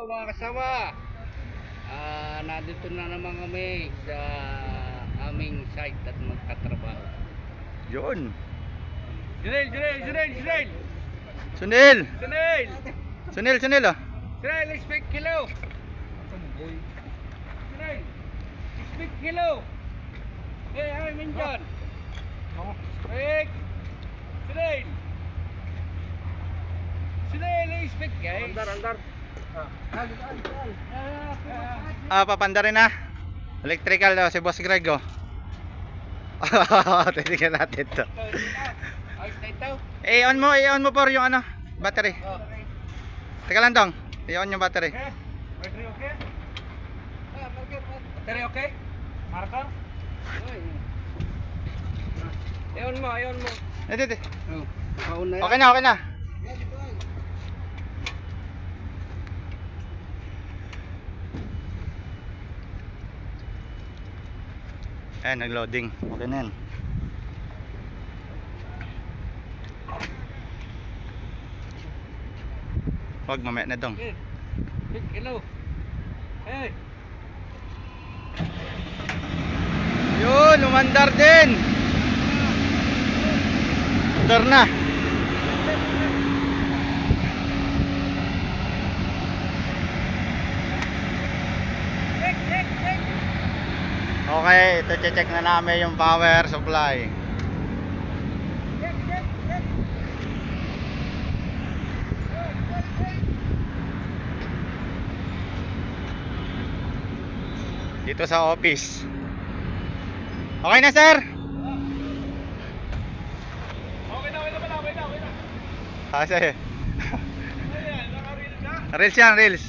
mga kasama. Nandito na naman kami sa aming site at magtatrabaho. Yun. Sunil! Sunil! Sunil! Sunil oh. Sunil, expect kilo! Sunil! Expect kilo! Hey, Minjon! Expect! Sunil! Sunil, expect guys! Andar! Papanda rin na. Electrical daw si Boss Greg oh. Titignan natin to. Ayos na ito. I-on mo por yung ano, battery. Teka lang dong. I-on yung battery. Battery okay? Battery okay? Marker? I-on mo. Ito. Nakaon na yan. Okay na. Ayan, nag-loading. Okay na yan. Huwag, mamaya na dong. Hello. Hey. Yun, umandar din. Umandar na. Okay, ito check na namin yung power supply. Dito sa office. Okay na, sir? Okay na. Sige. Ayan, naka-reel na. Reels yan, reels.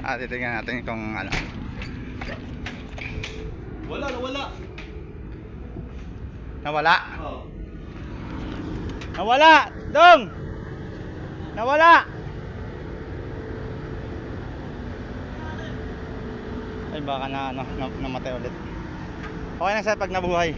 Titingnan natin kung ano. Nawala. Nawala? Oo. Nawala! Dong! Nawala! Ay baka namatay ulit. Okay na sir pag nabuhay.